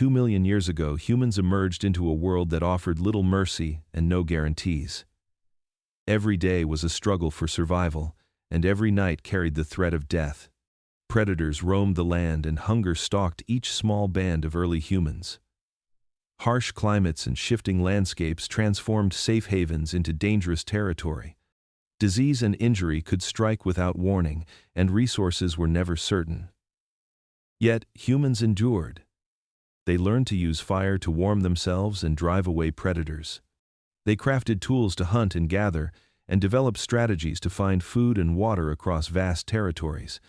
2 million years ago, humans emerged into a world that offered little mercy and no guarantees. Every day was a struggle for survival, and every night carried the threat of death. Predators roamed the land, and hunger stalked each small band of early humans. Harsh climates and shifting landscapes transformed safe havens into dangerous territory. Disease and injury could strike without warning, and resources were never certain. Yet, humans endured. They learned to use fire to warm themselves and drive away predators. They crafted tools to hunt and gather, and developed strategies to find food and water across vast territories.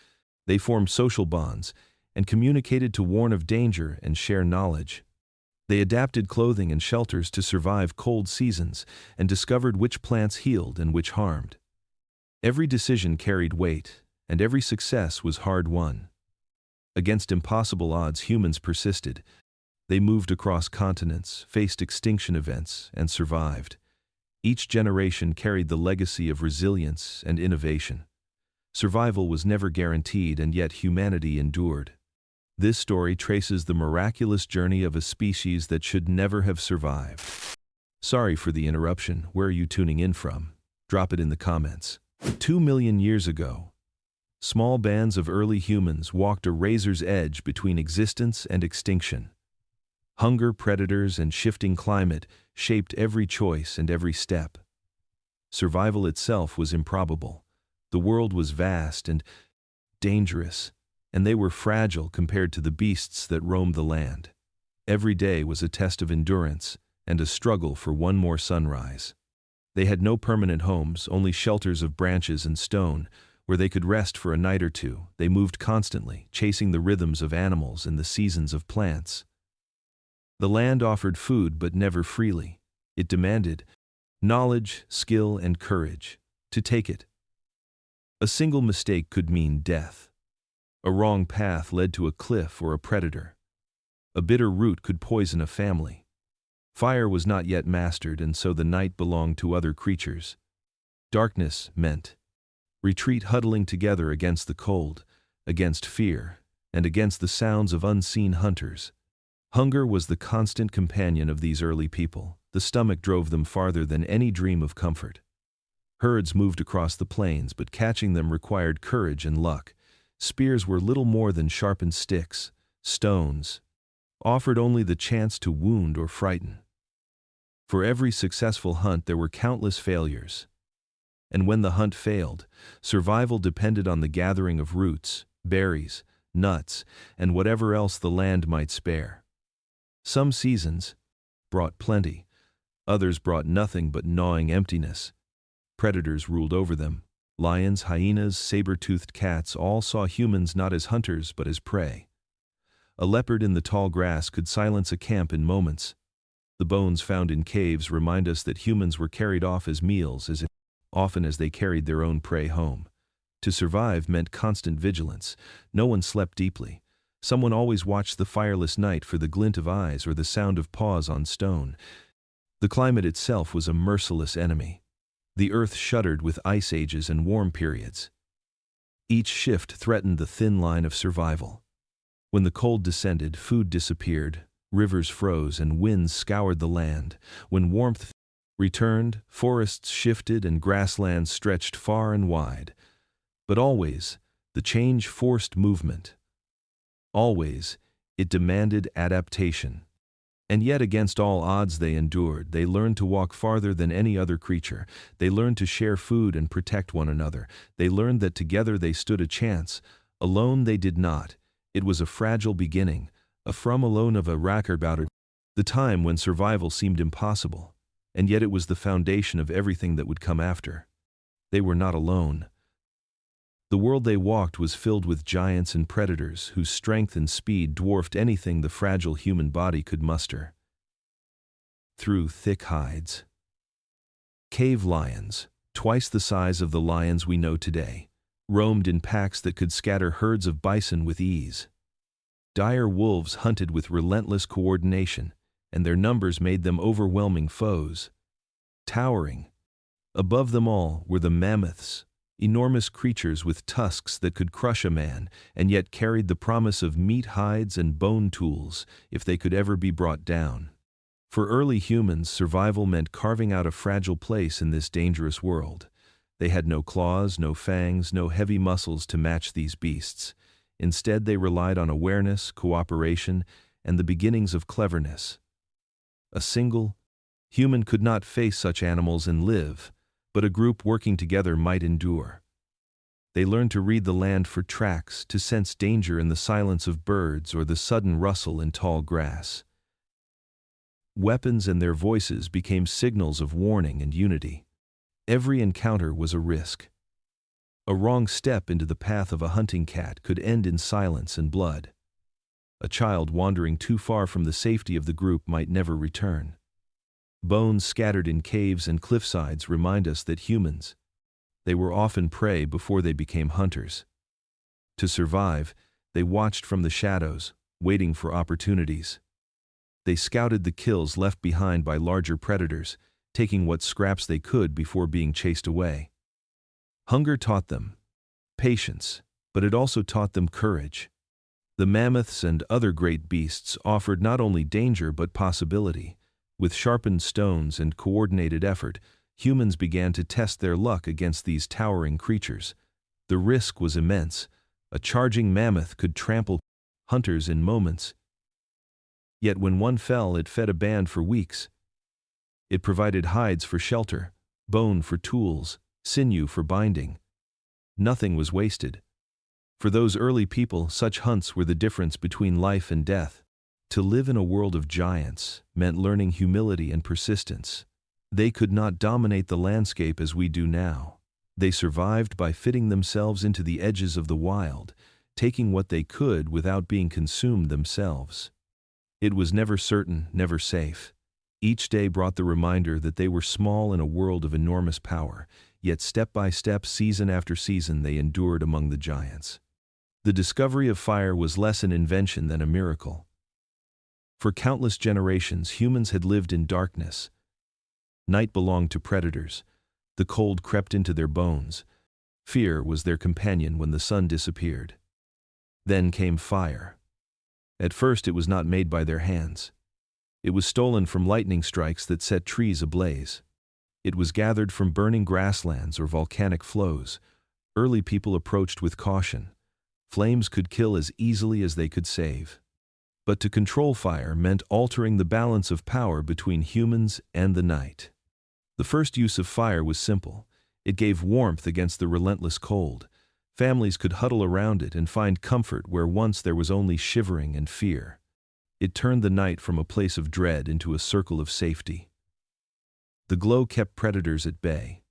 They formed social bonds, and communicated to warn of danger and share knowledge. They adapted clothing and shelters to survive cold seasons, and discovered which plants healed and which harmed. Every decision carried weight, and every success was hard-won. Against impossible odds, humans persisted. They moved across continents, faced extinction events, and survived. Each generation carried the legacy of resilience and innovation. Survival was never guaranteed, and yet humanity endured. This story traces the miraculous journey of a species that should never have survived. Sorry for the interruption. Where are you tuning in from? Drop it in the comments. 2 million years ago, small bands of early humans walked a razor's edge between existence and extinction. Hunger, predators, and shifting climate shaped every choice and every step. Survival itself was improbable. The world was vast and dangerous, and they were fragile compared to the beasts that roamed the land. Every day was a test of endurance and a struggle for one more sunrise. They had no permanent homes, only shelters of branches and stone, where they could rest for a night or two. They moved constantly, chasing the rhythms of animals and the seasons of plants. The land offered food, but never freely. It demanded knowledge, skill, and courage to take it. A single mistake could mean death. A wrong path led to a cliff or a predator. A bitter root could poison a family. Fire was not yet mastered, and so the night belonged to other creatures. Darkness meant retreat, huddling together against the cold, against fear, and against the sounds of unseen hunters. Hunger was the constant companion of these early people. The stomach drove them farther than any dream of comfort. Herds moved across the plains, but catching them required courage and luck. Spears were little more than sharpened sticks. Stones offered only the chance to wound or frighten. For every successful hunt, there were countless failures. And when the hunt failed, survival depended on the gathering of roots, berries, nuts, and whatever else the land might spare. Some seasons brought plenty, others brought nothing but gnawing emptiness. Predators ruled over them. Lions, hyenas, saber-toothed cats all saw humans not as hunters but as prey. A leopard in the tall grass could silence a camp in moments. The bones found in caves remind us that humans were carried off as meals as often as they carried their own prey home. To survive meant constant vigilance. No one slept deeply. Someone always watched the fireless night for the glint of eyes or the sound of paws on stone. The climate itself was a merciless enemy. The earth shuddered with ice ages and warm periods. Each shift threatened the thin line of survival. When the cold descended, food disappeared, rivers froze, and winds scoured the land. When warmth returned, forests shifted and grasslands stretched far and wide. But always, the change forced movement. Always, it demanded adaptation. And yet, against all odds, they endured. They learned to walk farther than any other creature. They learned to share food and protect one another. They learned that together they stood a chance. Alone they did not. It was a fragile beginning, a from alone of a rackerbouter, the time when survival seemed impossible, and yet it was the foundation of everything that would come after. They were not alone. The world they walked was filled with giants and predators whose strength and speed dwarfed anything the fragile human body could muster. Through thick hides. Cave lions, twice the size of the lions we know today, roamed in packs that could scatter herds of bison with ease. Dire wolves hunted with relentless coordination, and their numbers made them overwhelming foes. Towering above them all were the mammoths, enormous creatures with tusks that could crush a man, and yet carried the promise of meat, hides, and bone tools if they could ever be brought down. For early humans, survival meant carving out a fragile place in this dangerous world. They had no claws, no fangs, no heavy muscles to match these beasts. Instead, they relied on awareness, cooperation, and the beginnings of cleverness. A single human could not face such animals and live, but a group working together might endure. They learned to read the land for tracks, to sense danger in the silence of birds or the sudden rustle in tall grass. Weapons and their voices became signals of warning and unity. Every encounter was a risk. A wrong step into the path of a hunting cat could end in silence and blood. A child wandering too far from the safety of the group might never return. Bones scattered in caves and cliffsides remind us that humans, they were often prey before they became hunters. To survive, they watched from the shadows, waiting for opportunities. They scouted the kills left behind by larger predators, taking what scraps they could before being chased away. Hunger taught them patience, but it also taught them courage. The mammoths and other great beasts offered not only danger but possibility. With sharpened stones and coordinated effort, humans began to test their luck against these towering creatures. The risk was immense. A charging mammoth could trample hunters in moments. Yet when one fell, it fed a band for weeks. It provided hides for shelter, bone for tools, sinew for binding. Nothing was wasted. For those early people, such hunts were the difference between life and death. To live in a world of giants meant learning humility and persistence. They could not dominate the landscape as we do now. They survived by fitting themselves into the edges of the wild, taking what they could without being consumed themselves. It was never certain, never safe. Each day brought the reminder that they were small in a world of enormous power, yet step by step, season after season, they endured among the giants. The discovery of fire was less an invention than a miracle. For countless generations, humans had lived in darkness. Night belonged to predators. The cold crept into their bones. Fear was their companion when the sun disappeared. Then came fire. At first, it was not made by their hands. It was stolen from lightning strikes that set trees ablaze. It was gathered from burning grasslands or volcanic flows. Early people approached with caution. Flames could kill as easily as they could save. But to control fire meant altering the balance of power between humans and the night. The first use of fire was simple. It gave warmth against the relentless cold. Families could huddle around it and find comfort where once there was only shivering and fear. It turned the night from a place of dread into a circle of safety. The glow kept predators at bay.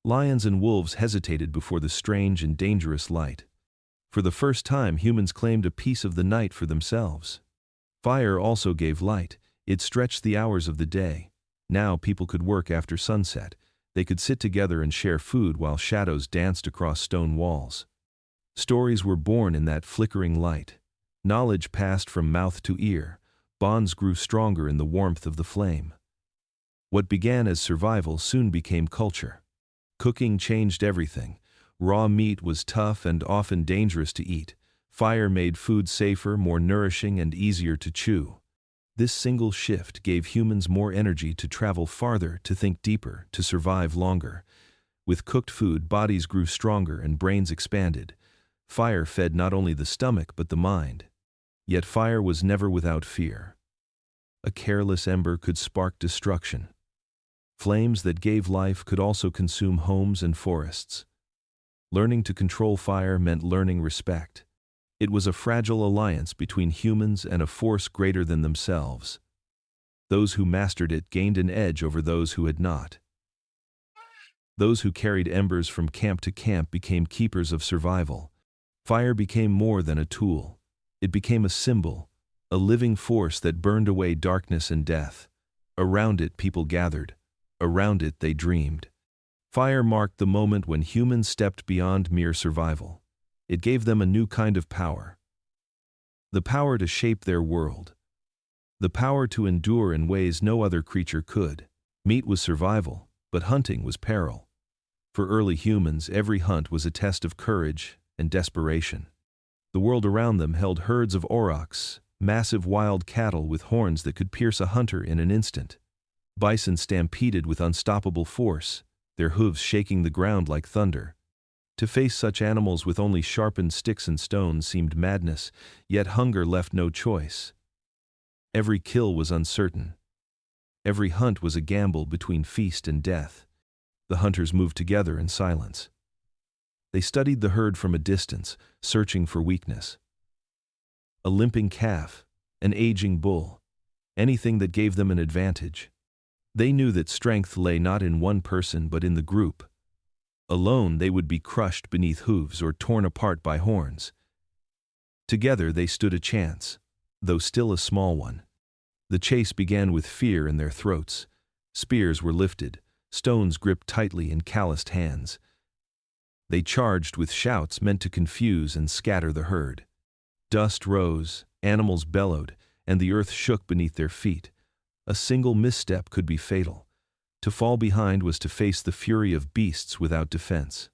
Lions and wolves hesitated before the strange and dangerous light. For the first time, humans claimed a piece of the night for themselves. Fire also gave light. It stretched the hours of the day. Now people could work after sunset. They could sit together and share food while shadows danced across stone walls. Stories were born in that flickering light. Knowledge passed from mouth to ear. Bonds grew stronger in the warmth of the flame. What began as survival soon became culture. Cooking changed everything. Raw meat was tough and often dangerous to eat. Fire made food safer, more nourishing, and easier to chew. This single shift gave humans more energy to travel farther, to think deeper, to survive longer. With cooked food, bodies grew stronger and brains expanded. Fire fed not only the stomach but the mind. Yet fire was never without fear. A careless ember could spark destruction. Flames that gave life could also consume homes and forests. Learning to control fire meant learning respect. It was a fragile alliance between humans and a force greater than themselves. Those who mastered it gained an edge over those who had not. Those who carried embers from camp to camp became keepers of survival. Fire became more than a tool. It became a symbol, a living force that burned away darkness and death. Around it, people gathered. Around it, they dreamed. Fire marked the moment when humans stepped beyond mere survival. It gave them a new kind of power. The power to shape their world. The power to endure in ways no other creature could. Meat was survival, but hunting was peril. For early humans, every hunt was a test of courage and desperation. The world around them held herds of aurochs, massive wild cattle with horns that could pierce a hunter in an instant. Bison stampeded with unstoppable force, their hooves shaking the ground like thunder. To face such animals with only sharpened sticks and stones seemed madness, yet hunger left no choice. Every kill was uncertain. Every hunt was a gamble between feast and death. The hunters moved together in silence. They studied the herd from a distance, searching for weakness. A limping calf, an aging bull, anything that gave them an advantage. They knew that strength lay not in one person but in the group. Alone they would be crushed beneath hooves or torn apart by horns. Together they stood a chance, though still a small one. The chase began with fear in their throats. Spears were lifted, stones gripped tightly in calloused hands. They charged with shouts meant to confuse and scatter the herd. Dust rose, animals bellowed, and the earth shook beneath their feet. A single misstep could be fatal. To fall behind was to face the fury of beasts without defense.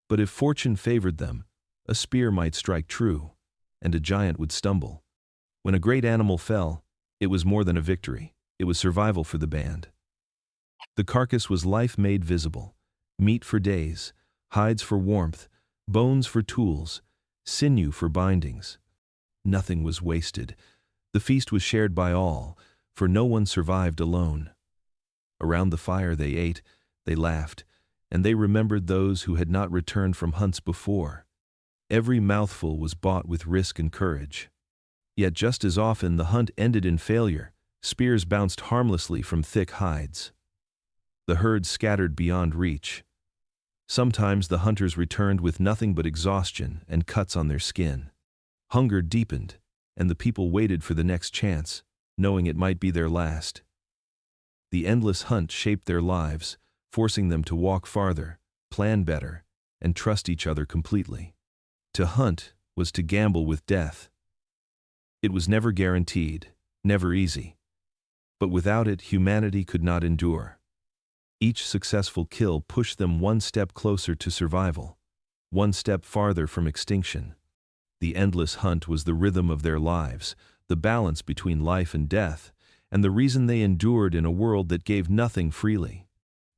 But if fortune favored them, a spear might strike true, and a giant would stumble. When a great animal fell, it was more than a victory. It was survival for the band. The carcass was life made visible, meat for days, hides for warmth, bones for tools, sinew for bindings. Nothing was wasted. The feast was shared by all, for no one survived alone. Around the fire they ate, they laughed, and they remembered those who had not returned from hunts before. Every mouthful was bought with risk and courage. Yet just as often the hunt ended in failure. Spears bounced harmlessly from thick hides. The herd scattered beyond reach. Sometimes the hunters returned with nothing but exhaustion and cuts on their skin. Hunger deepened, and the people waited for the next chance, knowing it might be their last. The endless hunt shaped their lives, forcing them to walk farther, plan better, and trust each other completely. To hunt was to gamble with death. It was never guaranteed, never easy. But without it, humanity could not endure. Each successful kill pushed them one step closer to survival, one step farther from extinction. The endless hunt was the rhythm of their lives, the balance between life and death, and the reason they endured in a world that gave nothing freely.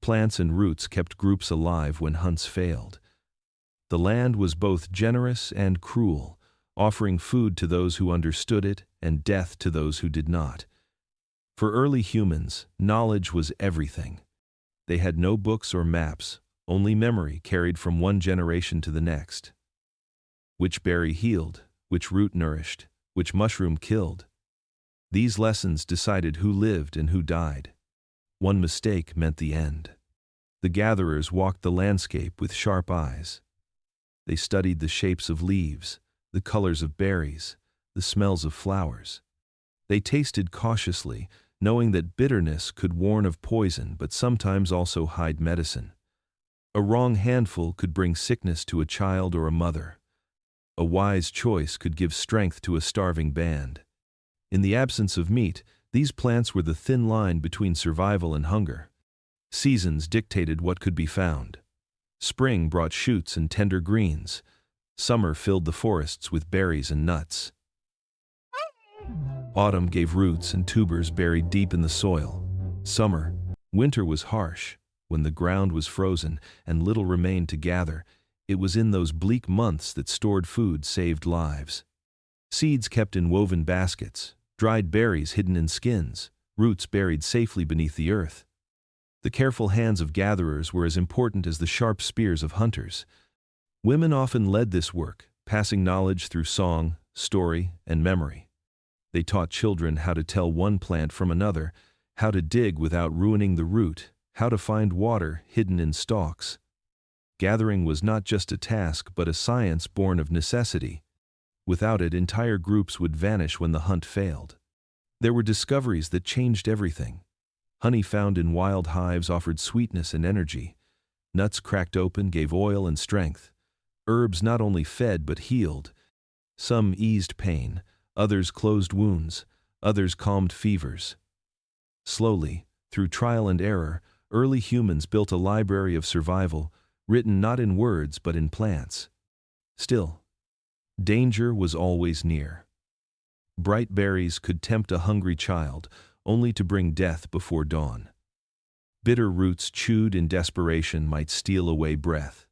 Plants and roots kept groups alive when hunts failed. The land was both generous and cruel, offering food to those who understood it and death to those who did not. For early humans, knowledge was everything. They had no books or maps, only memory carried from one generation to the next. Which berry healed, which root nourished, which mushroom killed. These lessons decided who lived and who died. One mistake meant the end. The gatherers walked the landscape with sharp eyes. They studied the shapes of leaves, the colors of berries, the smells of flowers. They tasted cautiously, knowing that bitterness could warn of poison but sometimes also hide medicine. A wrong handful could bring sickness to a child or a mother. A wise choice could give strength to a starving band. In the absence of meat, these plants were the thin line between survival and hunger. Seasons dictated what could be found. Spring brought shoots and tender greens. Summer filled the forests with berries and nuts. Autumn gave roots and tubers buried deep in the soil. Winter was harsh, when the ground was frozen and little remained to gather. It was in those bleak months that stored food saved lives. Seeds kept in woven baskets, dried berries hidden in skins, roots buried safely beneath the earth. The careful hands of gatherers were as important as the sharp spears of hunters. Women often led this work, passing knowledge through song, story, and memory. They taught children how to tell one plant from another, how to dig without ruining the root, how to find water hidden in stalks. Gathering was not just a task but a science born of necessity. Without it, entire groups would vanish when the hunt failed. There were discoveries that changed everything. Honey found in wild hives offered sweetness and energy. Nuts cracked open gave oil and strength. Herbs not only fed but healed. Some eased pain, others closed wounds, others calmed fevers. Slowly, through trial and error, early humans built a library of survival, written not in words but in plants. Still, danger was always near. Bright berries could tempt a hungry child, only to bring death before dawn. Bitter roots chewed in desperation might steal away breath.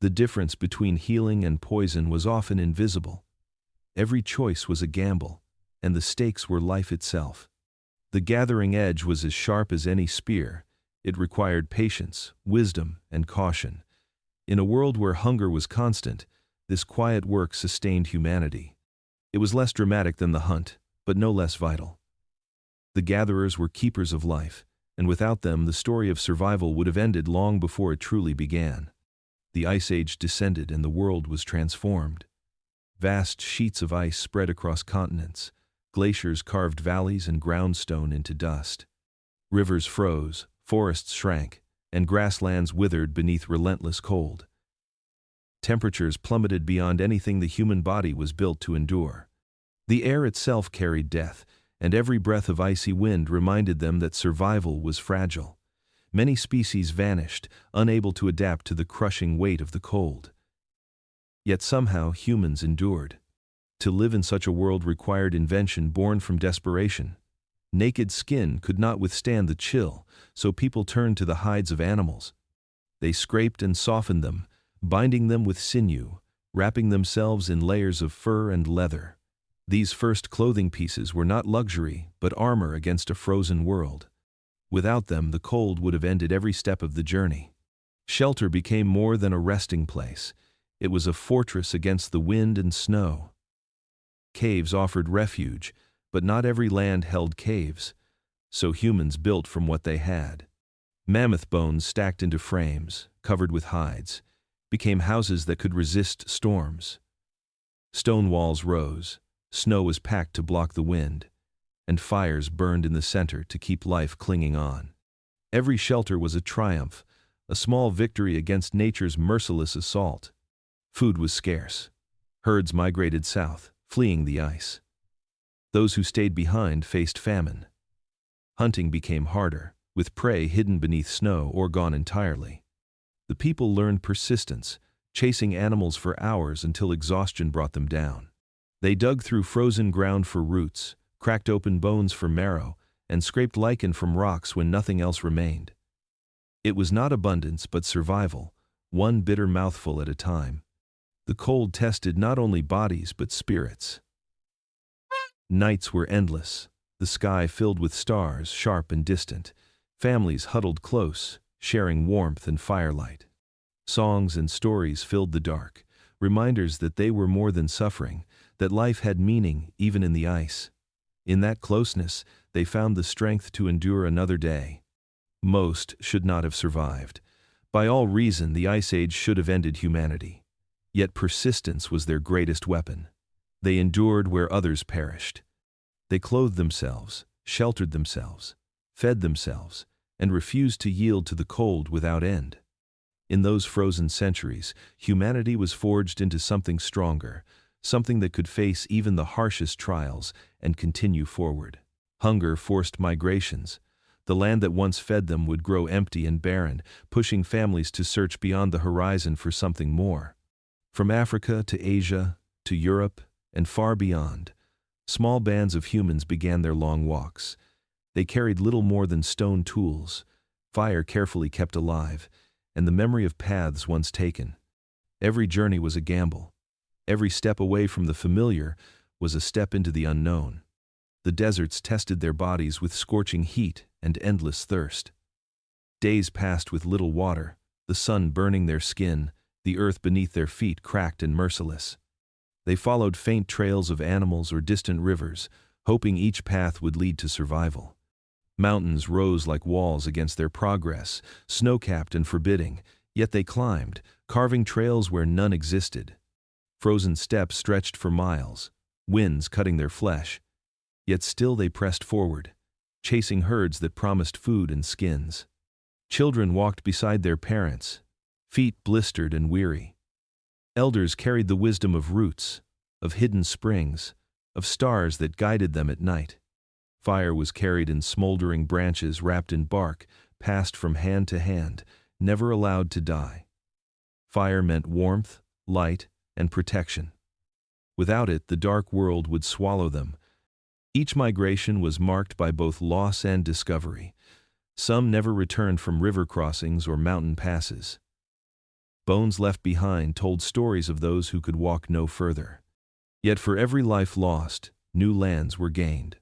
The difference between healing and poison was often invisible. Every choice was a gamble, and the stakes were life itself. The gathering edge was as sharp as any spear. It required patience, wisdom, and caution. In a world where hunger was constant, this quiet work sustained humanity. It was less dramatic than the hunt, but no less vital. The gatherers were keepers of life, and without them the story of survival would have ended long before it truly began. The Ice Age descended and the world was transformed. Vast sheets of ice spread across continents. Glaciers carved valleys and ground stone into dust. Rivers froze, forests shrank, and grasslands withered beneath relentless cold. Temperatures plummeted beyond anything the human body was built to endure. The air itself carried death, and every breath of icy wind reminded them that survival was fragile. Many species vanished, unable to adapt to the crushing weight of the cold. Yet somehow humans endured. To live in such a world required invention born from desperation. Naked skin could not withstand the chill, so people turned to the hides of animals. They scraped and softened them, binding them with sinew, wrapping themselves in layers of fur and leather. These first clothing pieces were not luxury, but armor against a frozen world. Without them, the cold would have ended every step of the journey. Shelter became more than a resting place. It was a fortress against the wind and snow. Caves offered refuge, but not every land held caves, so humans built from what they had. Mammoth bones stacked into frames, covered with hides, became houses that could resist storms. Stone walls rose, snow was packed to block the wind, and fires burned in the center to keep life clinging on. Every shelter was a triumph, a small victory against nature's merciless assault. Food was scarce. Herds migrated south, fleeing the ice. Those who stayed behind faced famine. Hunting became harder, with prey hidden beneath snow or gone entirely. The people learned persistence, chasing animals for hours until exhaustion brought them down. They dug through frozen ground for roots, cracked open bones for marrow, and scraped lichen from rocks when nothing else remained. It was not abundance but survival, one bitter mouthful at a time. The cold tested not only bodies but spirits. Nights were endless, the sky filled with stars, sharp and distant. Families huddled close, sharing warmth and firelight. Songs and stories filled the dark, reminders that they were more than suffering, that life had meaning even in the ice. In that closeness, they found the strength to endure another day. Most should not have survived. By all reason, the Ice Age should have ended humanity. Yet persistence was their greatest weapon. They endured where others perished. They clothed themselves, sheltered themselves, fed themselves, and refused to yield to the cold without end. In those frozen centuries, humanity was forged into something stronger, something that could face even the harshest trials and continue forward. Hunger forced migrations. The land that once fed them would grow empty and barren, pushing families to search beyond the horizon for something more. From Africa to Asia, to Europe, and far beyond, small bands of humans began their long walks. They carried little more than stone tools, fire carefully kept alive, and the memory of paths once taken. Every journey was a gamble. Every step away from the familiar was a step into the unknown. The deserts tested their bodies with scorching heat and endless thirst. Days passed with little water, the sun burning their skin, the earth beneath their feet cracked and merciless. They followed faint trails of animals or distant rivers, hoping each path would lead to survival. Mountains rose like walls against their progress, snow-capped and forbidding, yet they climbed, carving trails where none existed. Frozen steppes stretched for miles, winds cutting their flesh, yet still they pressed forward, chasing herds that promised food and skins. Children walked beside their parents, feet blistered and weary. Elders carried the wisdom of roots, of hidden springs, of stars that guided them at night. Fire was carried in smoldering branches wrapped in bark, passed from hand to hand, never allowed to die. Fire meant warmth, light, and protection. Without it, the dark world would swallow them. Each migration was marked by both loss and discovery. Some never returned from river crossings or mountain passes. Bones left behind told stories of those who could walk no further. Yet for every life lost, new lands were gained.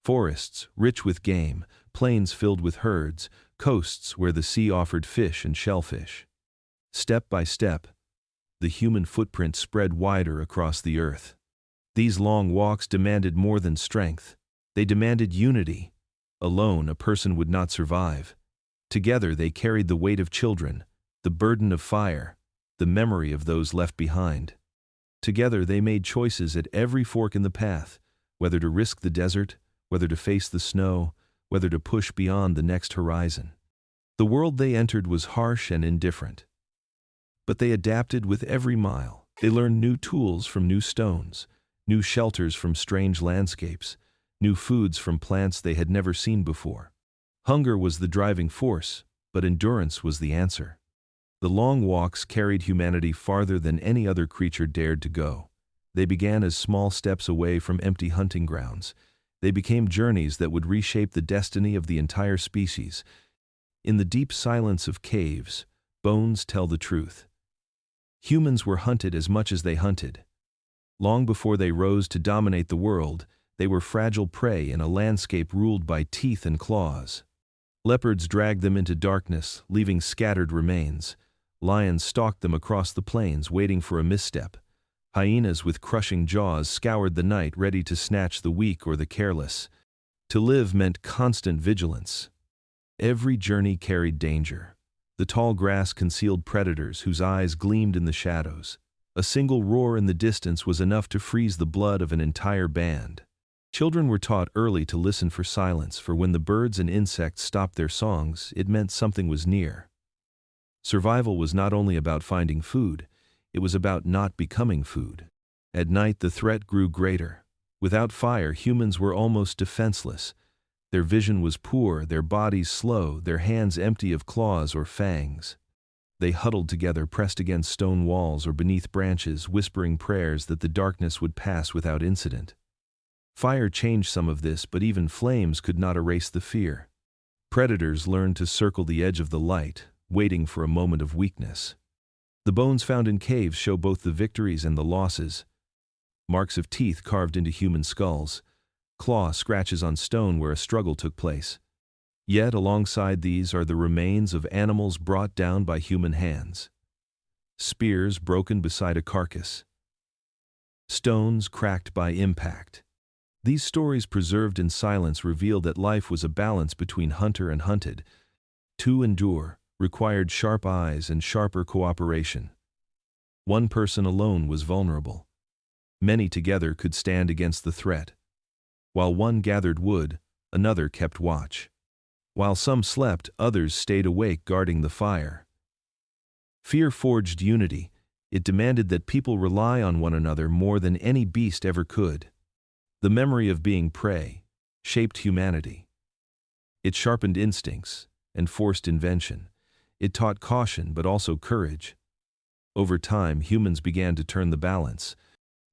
Forests, rich with game, plains filled with herds, coasts where the sea offered fish and shellfish. Step by step, the human footprint spread wider across the earth. These long walks demanded more than strength. They demanded unity. Alone, a person would not survive. Together, they carried the weight of children, the burden of fire, the memory of those left behind. Together, they made choices at every fork in the path, whether to risk the desert, whether to face the snow, whether to push beyond the next horizon. The world they entered was harsh and indifferent. But they adapted with every mile. They learned new tools from new stones, new shelters from strange landscapes, new foods from plants they had never seen before. Hunger was the driving force, but endurance was the answer. The long walks carried humanity farther than any other creature dared to go. They began as small steps away from empty hunting grounds. They became journeys that would reshape the destiny of the entire species. In the deep silence of caves, bones tell the truth. Humans were hunted as much as they hunted. Long before they rose to dominate the world, they were fragile prey in a landscape ruled by teeth and claws. Leopards dragged them into darkness, leaving scattered remains. Lions stalked them across the plains, waiting for a misstep. Hyenas with crushing jaws scoured the night, ready to snatch the weak or the careless. To live meant constant vigilance. Every journey carried danger. The tall grass concealed predators whose eyes gleamed in the shadows. A single roar in the distance was enough to freeze the blood of an entire band. Children were taught early to listen for silence, for when the birds and insects stopped their songs, it meant something was near. Survival was not only about finding food, it was about not becoming food. At night, the threat grew greater. Without fire, humans were almost defenseless. Their vision was poor, their bodies slow, their hands empty of claws or fangs. They huddled together, pressed against stone walls or beneath branches, whispering prayers that the darkness would pass without incident. Fire changed some of this, but even flames could not erase the fear. Predators learned to circle the edge of the light, waiting for a moment of weakness. The bones found in caves show both the victories and the losses. Marks of teeth carved into human skulls, claw scratches on stone where a struggle took place. Yet alongside these are the remains of animals brought down by human hands. Spears broken beside a carcass. Stones cracked by impact. These stories preserved in silence reveal that life was a balance between hunter and hunted. To endure required sharp eyes and sharper cooperation. One person alone was vulnerable. Many together could stand against the threat. While one gathered wood, another kept watch. While some slept, others stayed awake guarding the fire. Fear forged unity. It demanded that people rely on one another more than any beast ever could. The memory of being prey shaped humanity. It sharpened instincts and forced invention. It taught caution but also courage. Over time, humans began to turn the balance.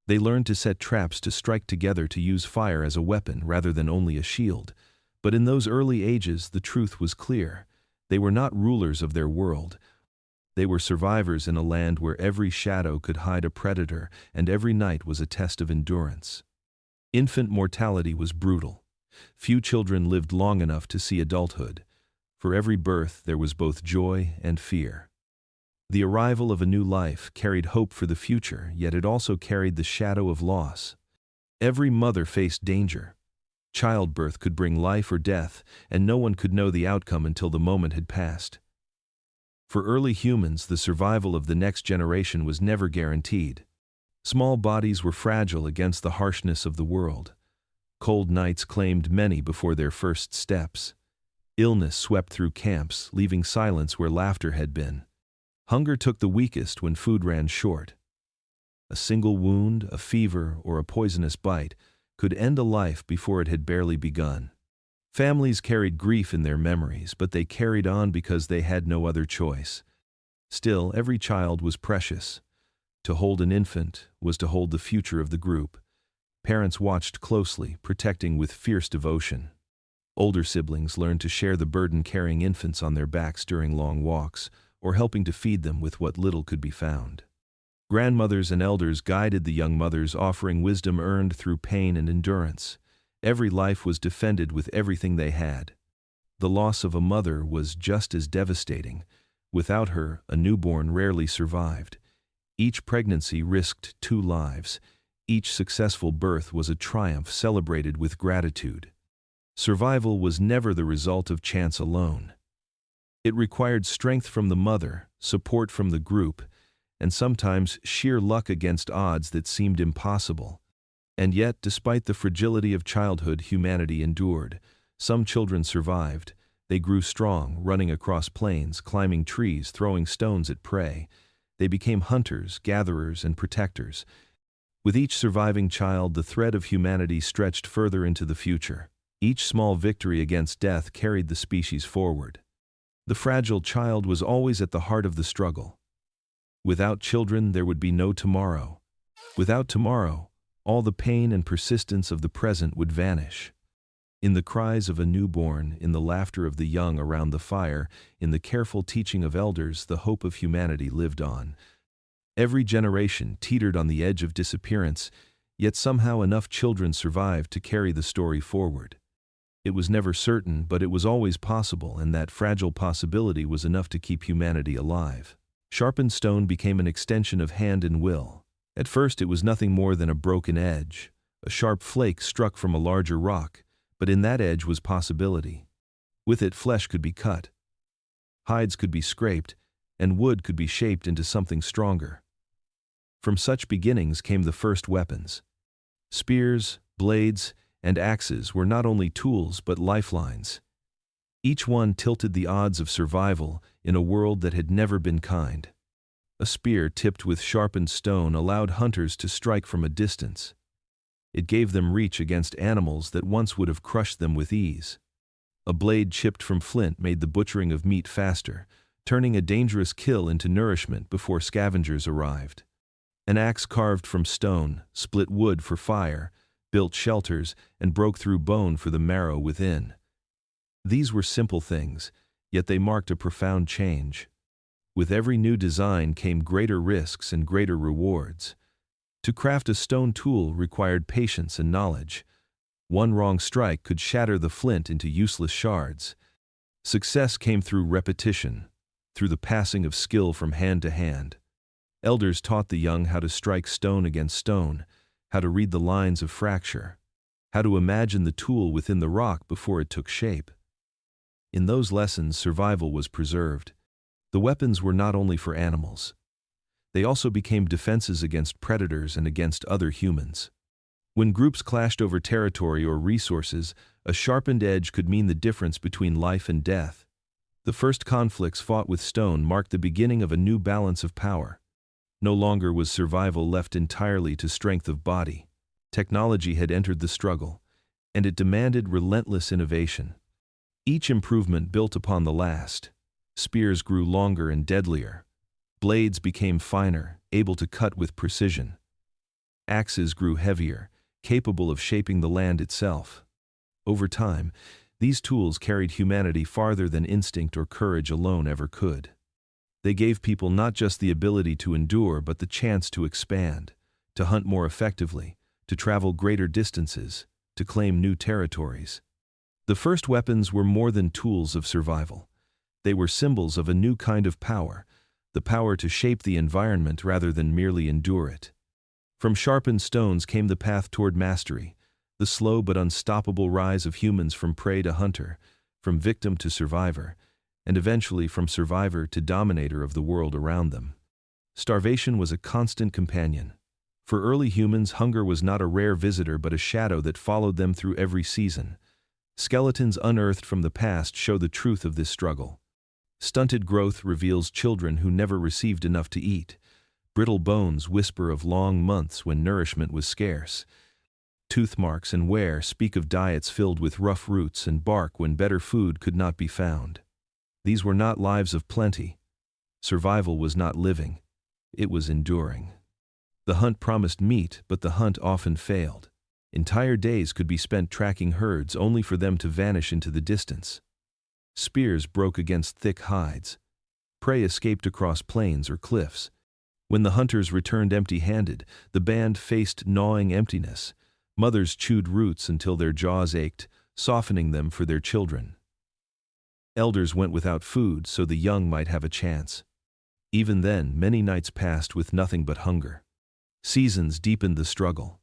They learned to set traps, to strike together, to use fire as a weapon rather than only a shield. But in those early ages, the truth was clear. They were not rulers of their world. They were survivors in a land where every shadow could hide a predator and every night was a test of endurance. Infant mortality was brutal. Few children lived long enough to see adulthood. For every birth, there was both joy and fear. The arrival of a new life carried hope for the future, yet it also carried the shadow of loss. Every mother faced danger. Childbirth could bring life or death, and no one could know the outcome until the moment had passed. For early humans, the survival of the next generation was never guaranteed. Small bodies were fragile against the harshness of the world. Cold nights claimed many before their first steps. Illness swept through camps, leaving silence where laughter had been. Hunger took the weakest when food ran short. A single wound, a fever, or a poisonous bite could end a life before it had barely begun. Families carried grief in their memories, but they carried on because they had no other choice. Still, every child was precious. To hold an infant was to hold the future of the group. Parents watched closely, protecting with fierce devotion. Older siblings learned to share the burden carrying infants on their backs during long walks, or helping to feed them with what little could be found. Grandmothers and elders guided the young mothers, offering wisdom earned through pain and endurance. Every life was defended with everything they had. The loss of a mother was just as devastating. Without her, a newborn rarely survived. Each pregnancy risked 2 lives. Each successful birth was a triumph celebrated with gratitude. Survival was never the result of chance alone. It required strength from the mother, support from the group, and sometimes sheer luck against odds that seemed impossible. And yet, despite the fragility of childhood, humanity endured. Some children survived. They grew strong, running across plains, climbing trees, throwing stones at prey. They became hunters, gatherers, and protectors. With each surviving child, the thread of humanity stretched further into the future. Each small victory against death carried the species forward. The fragile child was always at the heart of the struggle. Without children, there would be no tomorrow. Without tomorrow, all the pain and persistence of the present would vanish. In the cries of a newborn, in the laughter of the young around the fire, in the careful teaching of elders, the hope of humanity lived on. Every generation teetered on the edge of disappearance, yet somehow enough children survived to carry the story forward. It was never certain, but it was always possible, and that fragile possibility was enough to keep humanity alive. Sharpened stone became an extension of hand and will. At first it was nothing more than a broken edge, a sharp flake struck from a larger rock, but in that edge was possibility. With it, flesh could be cut, hides could be scraped, and wood could be shaped into something stronger. From such beginnings came the first weapons. Spears, blades, and axes were not only tools but lifelines. Each one tilted the odds of survival in a world that had never been kind. A spear tipped with sharpened stone allowed hunters to strike from a distance. It gave them reach against animals that once would have crushed them with ease. A blade chipped from flint made the butchering of meat faster, turning a dangerous kill into nourishment before scavengers arrived. An axe carved from stone split wood for fire, built shelters, and broke through bone for the marrow within. These were simple things, yet they marked a profound change. With every new design came greater risks and greater rewards. To craft a stone tool required patience and knowledge. One wrong strike could shatter the flint into useless shards. Success came through repetition, through the passing of skill from hand to hand. Elders taught the young how to strike stone against stone, how to read the lines of fracture, how to imagine the tool within the rock before it took shape. In those lessons, survival was preserved. The weapons were not only for animals. They also became defenses against predators and against other humans. When groups clashed over territory or resources, a sharpened edge could mean the difference between life and death. The first conflicts fought with stone marked the beginning of a new balance of power. No longer was survival left entirely to strength of body. Technology had entered the struggle, and it demanded relentless innovation. Each improvement built upon the last. Spears grew longer and deadlier. Blades became finer, able to cut with precision. Axes grew heavier, capable of shaping the land itself. Over time, these tools carried humanity farther than instinct or courage alone ever could. They gave people not just the ability to endure, but the chance to expand, to hunt more effectively, to travel greater distances, to claim new territories. The first weapons were more than tools of survival. They were symbols of a new kind of power, the power to shape the environment rather than merely endure it. From sharpened stones came the path toward mastery, the slow but unstoppable rise of humans from prey to hunter, from victim to survivor, and eventually from survivor to dominator of the world around them. Starvation was a constant companion. For early humans, hunger was not a rare visitor but a shadow that followed them through every season. Skeletons unearthed from the past show the truth of this struggle. Stunted growth reveals children who never received enough to eat. Brittle bones whisper of long months when nourishment was scarce. Tooth marks and wear speak of diets filled with rough roots and bark when better food could not be found. These were not lives of plenty. Survival was not living, it was enduring. The hunt promised meat, but the hunt often failed. Entire days could be spent tracking herds only for them to vanish into the distance. Spears broke against thick hides. Prey escaped across plains or cliffs. When the hunters returned empty-handed, the band faced gnawing emptiness. Mothers chewed roots until their jaws ached, softening them for their children. Elders went without food so the young might have a chance. Even then, many nights passed with nothing but hunger. Seasons deepened the struggle.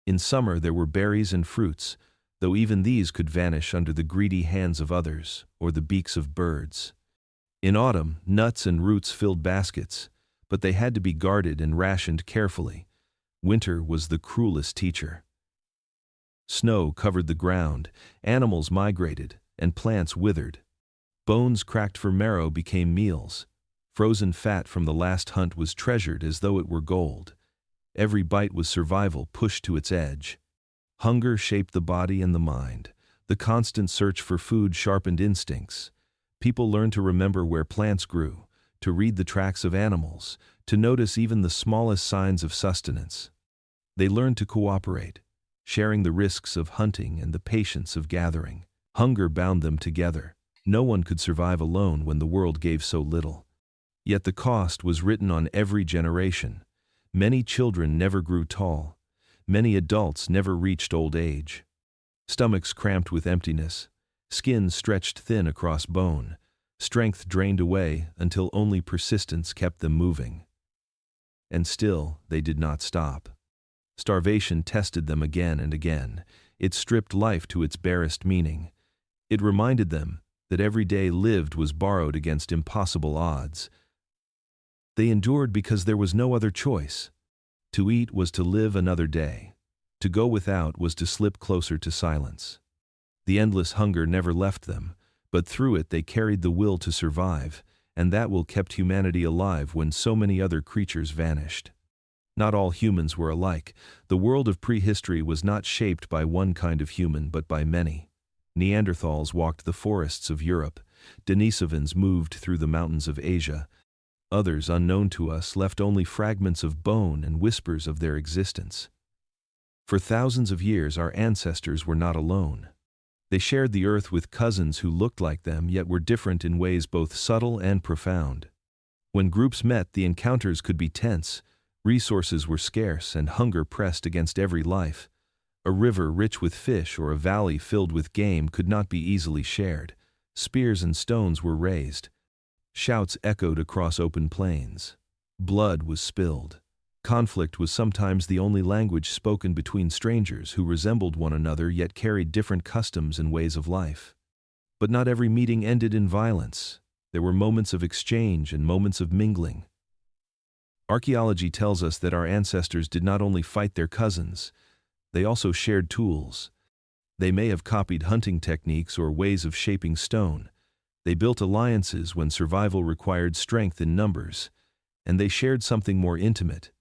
In summer there were berries and fruits, though even these could vanish under the greedy hands of others or the beaks of birds. In autumn, nuts and roots filled baskets, but they had to be guarded and rationed carefully. Winter was the cruelest teacher. Snow covered the ground, animals migrated, and plants withered. Bones cracked for marrow became meals. Frozen fat from the last hunt was treasured as though it were gold. Every bite was survival pushed to its edge. Hunger shaped the body and the mind. The constant search for food sharpened instincts. People learned to remember where plants grew, to read the tracks of animals, to notice even the smallest signs of sustenance. They learned to cooperate, sharing the risks of hunting and the patience of gathering. Hunger bound them together. No one could survive alone when the world gave so little. Yet the cost was written on every generation. Many children never grew tall. Many adults never reached old age. Stomachs cramped with emptiness. Skin stretched thin across bone. Strength drained away until only persistence kept them moving. And still, they did not stop. Starvation tested them again and again. It stripped life to its barest meaning. It reminded them that every day lived was borrowed against impossible odds. They endured because there was no other choice. To eat was to live another day. To go without was to slip closer to silence. The endless hunger never left them, but through it they carried the will to survive, and that will kept humanity alive when so many other creatures vanished. Not all humans were alike. The world of prehistory was not shaped by one kind of human but by many. Neanderthals walked the forests of Europe. Denisovans moved through the mountains of Asia. Others, unknown to us, left only fragments of bone and whispers of their existence. For thousands of years our ancestors were not alone. They shared the earth with cousins who looked like them yet were different in ways both subtle and profound. When groups met, the encounters could be tense. Resources were scarce and hunger pressed against every life. A river rich with fish or a valley filled with game could not be easily shared. Spears and stones were raised. Shouts echoed across open plains. Blood was spilled. Conflict was sometimes the only language spoken between strangers who resembled one another yet carried different customs and ways of life. But not every meeting ended in violence. There were moments of exchange and moments of mingling. Archaeology tells us that our ancestors did not only fight their cousins, they also shared tools. They may have copied hunting techniques or ways of shaping stone. They built alliances when survival required strength in numbers, and they shared something more intimate.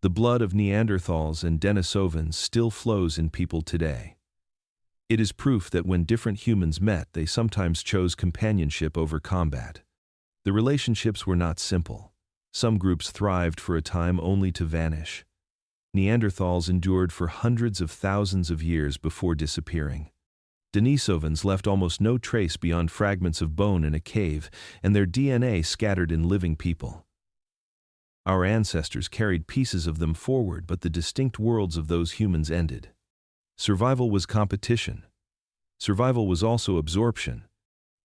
The blood of Neanderthals and Denisovans still flows in people today. It is proof that when different humans met, they sometimes chose companionship over combat. The relationships were not simple. Some groups thrived for a time only to vanish. Neanderthals endured for hundreds of thousands of years before disappearing. Denisovans left almost no trace beyond fragments of bone in a cave, and their DNA scattered in living people. Our ancestors carried pieces of them forward, but the distinct worlds of those humans ended. Survival was competition. Survival was also absorption.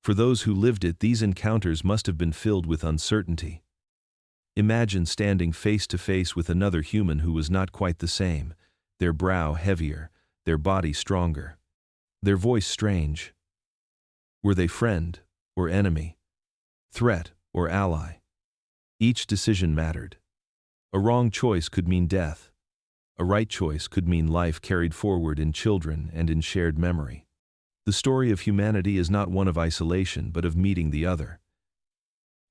For those who lived it, these encounters must have been filled with uncertainty. Imagine standing face to face with another human who was not quite the same, their brow heavier, their body stronger, their voice strange. Were they friend or enemy, threat or ally? Each decision mattered. A wrong choice could mean death. A right choice could mean life carried forward in children and in shared memory. The story of humanity is not one of isolation but of meeting the other.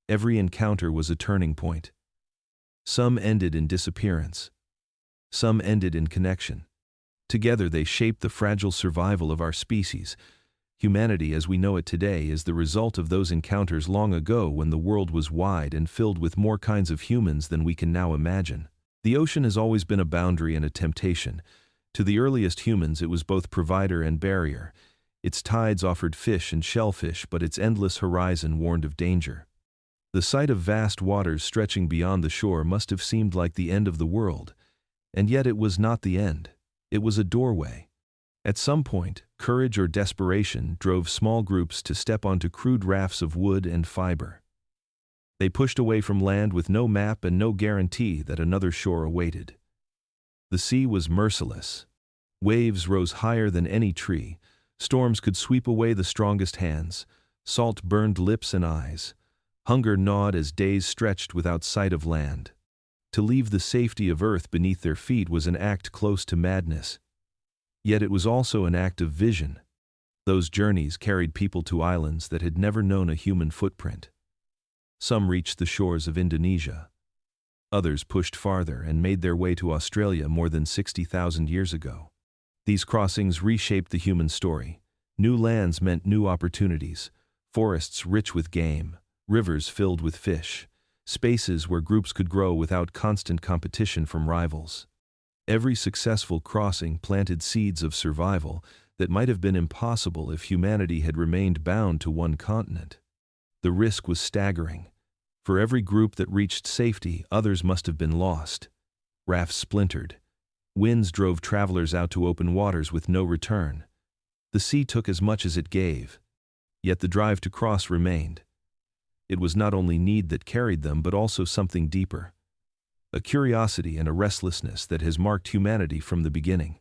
Every encounter was a turning point. Some ended in disappearance. Some ended in connection. Together they shaped the fragile survival of our species. Humanity as we know it today is the result of those encounters long ago when the world was wide and filled with more kinds of humans than we can now imagine. The ocean has always been a boundary and a temptation. To the earliest humans it was both provider and barrier. Its tides offered fish and shellfish, but its endless horizon warned of danger. The sight of vast waters stretching beyond the shore must have seemed like the end of the world. And yet it was not the end. It was a doorway. At some point, courage or desperation drove small groups to step onto crude rafts of wood and fiber. They pushed away from land with no map and no guarantee that another shore awaited. The sea was merciless. Waves rose higher than any tree. Storms could sweep away the strongest hands. Salt burned lips and eyes. Hunger gnawed as days stretched without sight of land. To leave the safety of earth beneath their feet was an act close to madness. Yet it was also an act of vision. Those journeys carried people to islands that had never known a human footprint. Some reached the shores of Indonesia. Others pushed farther and made their way to Australia more than 60,000 years ago. These crossings reshaped the human story. New lands meant new opportunities, forests rich with game, rivers filled with fish, spaces where groups could grow without constant competition from rivals. Every successful crossing planted seeds of survival that might have been impossible if humanity had remained bound to one continent. The risk was staggering. For every group that reached safety, others must have been lost. Rafts splintered. Winds drove travelers out to open waters with no return. The sea took as much as it gave. Yet the drive to cross remained. It was not only need that carried them, but also something deeper. A curiosity and a restlessness that has marked humanity from the beginning.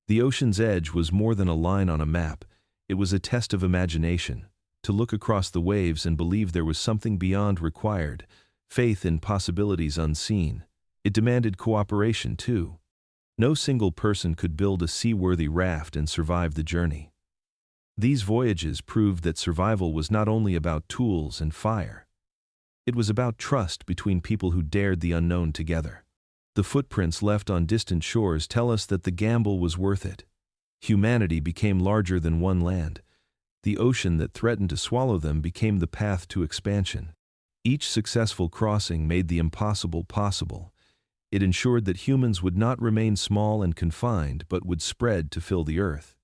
The ocean's edge was more than a line on a map. It was a test of imagination. To look across the waves and believe there was something beyond required, faith in possibilities unseen. It demanded cooperation, too. No single person could build a seaworthy raft and survive the journey. These voyages proved that survival was not only about tools and fire. It was about trust between people who dared the unknown together. The footprints left on distant shores tell us that the gamble was worth it. Humanity became larger than one land. The ocean that threatened to swallow them became the path to expansion. Each successful crossing made the impossible possible. It ensured that humans would not remain small and confined, but would spread to fill the earth.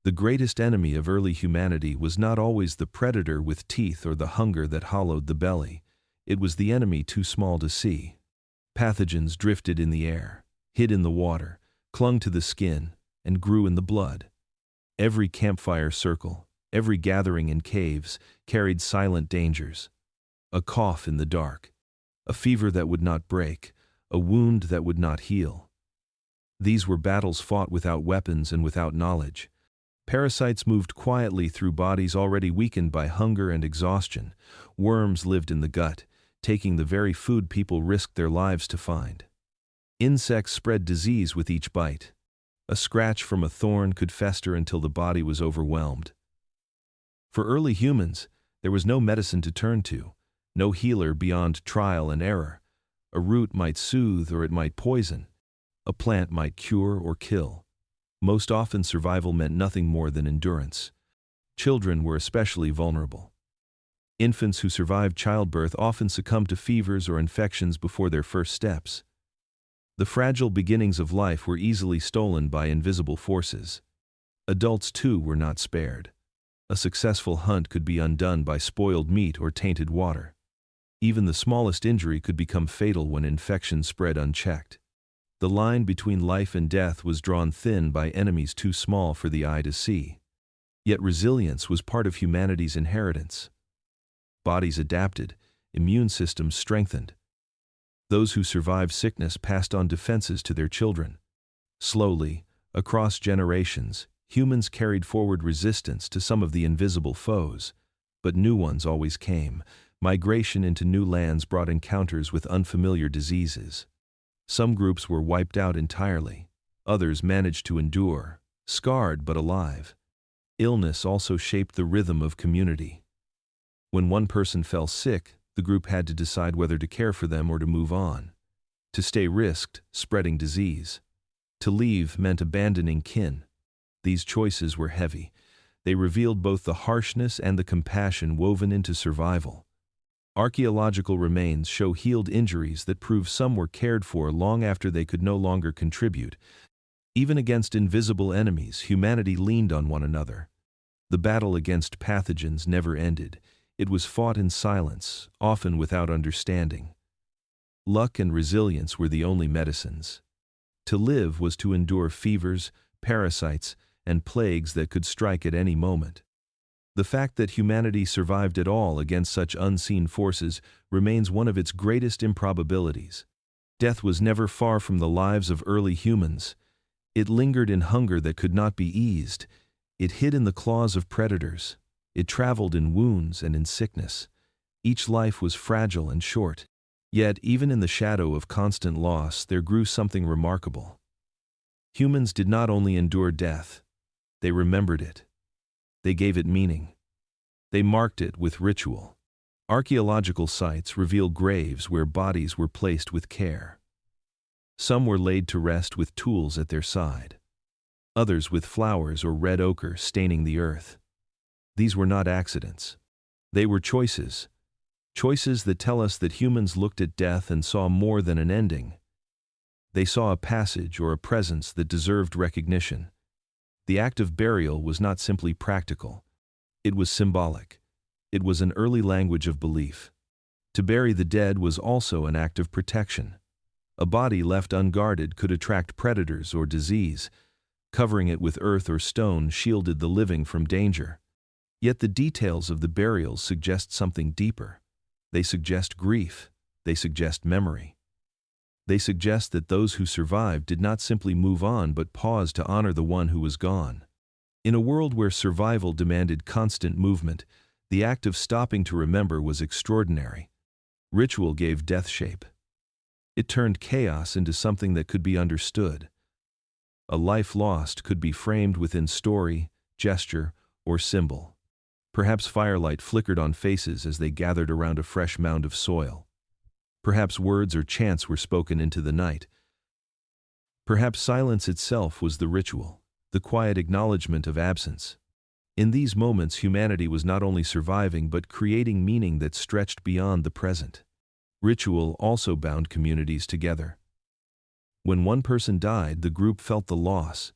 The greatest enemy of early humanity was not always the predator with teeth or the hunger that hollowed the belly. It was the enemy too small to see. Pathogens drifted in the air, hid in the water, clung to the skin, and grew in the blood. Every campfire circle, every gathering in caves, carried silent dangers. A cough in the dark, a fever that would not break, a wound that would not heal. These were battles fought without weapons and without knowledge. Parasites moved quietly through bodies already weakened by hunger and exhaustion. Worms lived in the gut, taking the very food people risked their lives to find. Insects spread disease with each bite. A scratch from a thorn could fester until the body was overwhelmed. For early humans, there was no medicine to turn to, no healer beyond trial and error. A root might soothe or it might poison. A plant might cure or kill. Most often survival meant nothing more than endurance. Children were especially vulnerable. Infants who survived childbirth often succumbed to fevers or infections before their first steps. The fragile beginnings of life were easily stolen by invisible forces. Adults, too, were not spared. A successful hunt could be undone by spoiled meat or tainted water. Even the smallest injury could become fatal when infection spread unchecked. The line between life and death was drawn thin by enemies too small for the eye to see. Yet resilience was part of humanity's inheritance. Bodies adapted, immune systems strengthened. Those who survived sickness passed on defenses to their children. Slowly, across generations, humans carried forward resistance to some of the invisible foes, but new ones always came. Migration into new lands brought encounters with unfamiliar diseases. Some groups were wiped out entirely. Others managed to endure, scarred but alive. Illness also shaped the rhythm of community. When one person fell sick, the group had to decide whether to care for them or to move on. To stay risked spreading disease. To leave meant abandoning kin. These choices were heavy. They revealed both the harshness and the compassion woven into survival. Archaeological remains show healed injuries that prove some were cared for long after they could no longer contribute. Even against invisible enemies, humanity leaned on one another. The battle against pathogens never ended. It was fought in silence, often without understanding. Luck and resilience were the only medicines. To live was to endure fevers, parasites, and plagues that could strike at any moment. The fact that humanity survived at all against such unseen forces remains one of its greatest improbabilities. Death was never far from the lives of early humans. It lingered in hunger that could not be eased. It hid in the claws of predators. It traveled in wounds and in sickness. Each life was fragile and short. Yet, even in the shadow of constant loss, there grew something remarkable. Humans did not only endure death, they remembered it. They gave it meaning. They marked it with ritual. Archaeological sites reveal graves where bodies were placed with care. Some were laid to rest with tools at their side. Others with flowers or red ochre staining the earth. These were not accidents. They were choices. Choices that tell us that humans looked at death and saw more than an ending. They saw a passage or a presence that deserved recognition. The act of burial was not simply practical. It was symbolic. It was an early language of belief. To bury the dead was also an act of protection. A body left unguarded could attract predators or disease. Covering it with earth or stone shielded the living from danger. Yet the details of the burials suggest something deeper. They suggest grief. They suggest memory. They suggest that those who survived did not simply move on but paused to honor the one who was gone. In a world where survival demanded constant movement, the act of stopping to remember was extraordinary. Ritual gave death shape. It turned chaos into something that could be understood. A life lost could be framed within story, gesture, or symbol. Perhaps firelight flickered on faces as they gathered around a fresh mound of soil. Perhaps words or chants were spoken into the night. Perhaps silence itself was the ritual, the quiet acknowledgement of absence. In these moments, humanity was not only surviving but creating meaning that stretched beyond the present. Ritual also bound communities together. When one person died, the group felt the loss.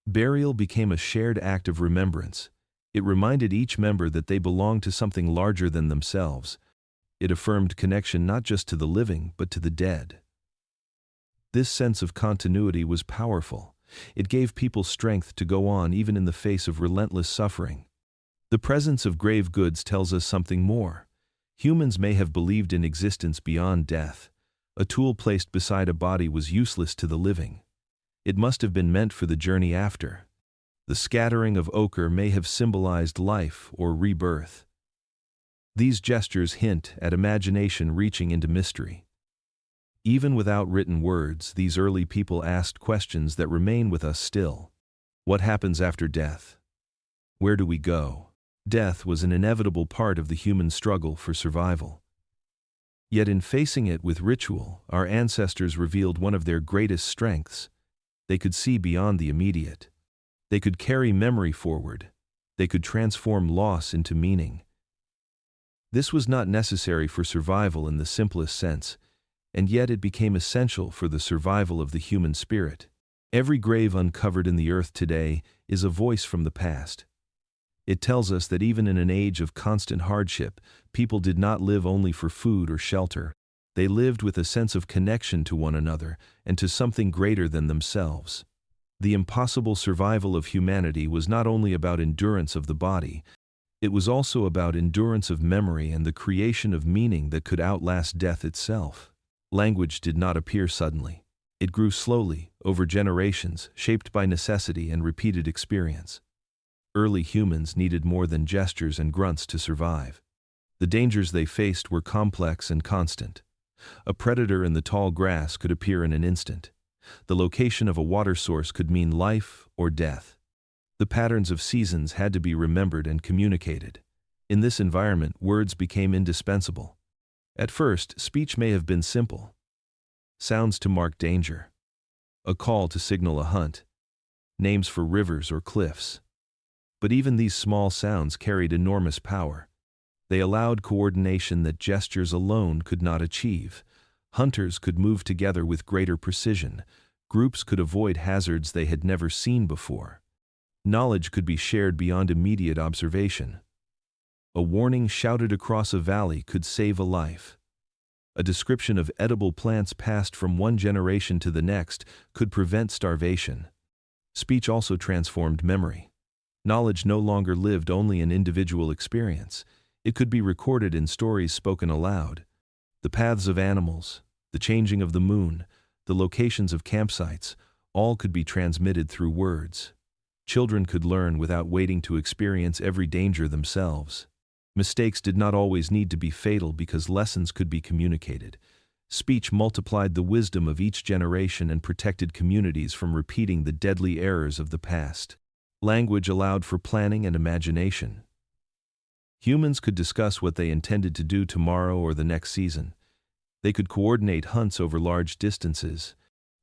Burial became a shared act of remembrance. It reminded each member that they belonged to something larger than themselves. It affirmed connection not just to the living, but to the dead. This sense of continuity was powerful. It gave people strength to go on even in the face of relentless suffering. The presence of grave goods tells us something more. Humans may have believed in existence beyond death. A tool placed beside a body was useless to the living. It must have been meant for the journey after. The scattering of ochre may have symbolized life or rebirth. These gestures hint at imagination reaching into mystery. Even without written words, these early people asked questions that remain with us still. What happens after death? Where do we go? Death was an inevitable part of the human struggle for survival. Yet in facing it with ritual, our ancestors revealed one of their greatest strengths. They could see beyond the immediate. They could carry memory forward. They could transform loss into meaning. This was not necessary for survival in the simplest sense, and yet it became essential for the survival of the human spirit. Every grave uncovered in the earth today is a voice from the past. It tells us that even in an age of constant hardship, people did not live only for food or shelter. They lived with a sense of connection to one another and to something greater than themselves. The impossible survival of humanity was not only about endurance of the body, it was also about endurance of memory and the creation of meaning that could outlast death itself. Language did not appear suddenly. It grew slowly, over generations, shaped by necessity and repeated experience. Early humans needed more than gestures and grunts to survive. The dangers they faced were complex and constant. A predator in the tall grass could appear in an instant. The location of a water source could mean life or death. The patterns of seasons had to be remembered and communicated. In this environment, words became indispensable. At first, speech may have been simple. Sounds to mark danger. A call to signal a hunt. Names for rivers or cliffs. But even these small sounds carried enormous power. They allowed coordination that gestures alone could not achieve. Hunters could move together with greater precision. Groups could avoid hazards they had never seen before. Knowledge could be shared beyond immediate observation. A warning shouted across a valley could save a life. A description of edible plants passed from one generation to the next could prevent starvation. Speech also transformed memory. Knowledge no longer lived only in individual experience. It could be recorded in stories spoken aloud. The paths of animals, the changing of the moon, the locations of campsites, all could be transmitted through words. Children could learn without waiting to experience every danger themselves. Mistakes did not always need to be fatal because lessons could be communicated. Speech multiplied the wisdom of each generation and protected communities from repeating the deadly errors of the past. Language allowed for planning and imagination. Humans could discuss what they intended to do tomorrow or the next season. They could coordinate hunts over large distances.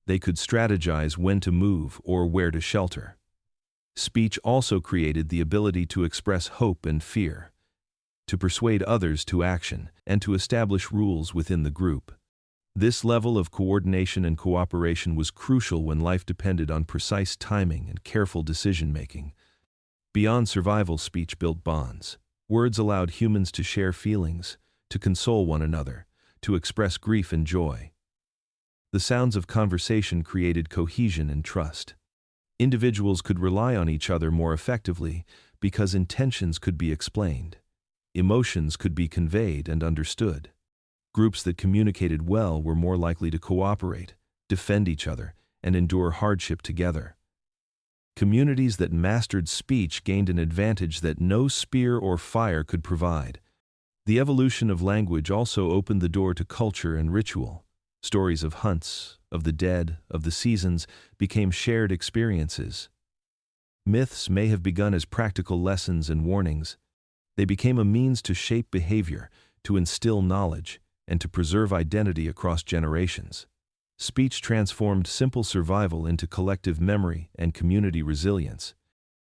They could strategize when to move or where to shelter. Speech also created the ability to express hope and fear, to persuade others to action, and to establish rules within the group. This level of coordination and cooperation was crucial when life depended on precise timing and careful decision-making. Beyond survival, speech built bonds. Words allowed humans to share feelings, to console one another, to express grief and joy. The sounds of conversation created cohesion and trust. Individuals could rely on each other more effectively because intentions could be explained. Emotions could be conveyed and understood. Groups that communicated well were more likely to cooperate, defend each other, and endure hardship together. Communities that mastered speech gained an advantage that no spear or fire could provide. The evolution of language also opened the door to culture and ritual. Stories of hunts, of the dead, of the seasons became shared experiences. Myths may have begun as practical lessons and warnings. They became a means to shape behavior, to instill knowledge, and to preserve identity across generations. Speech transformed simple survival into collective memory and community resilience.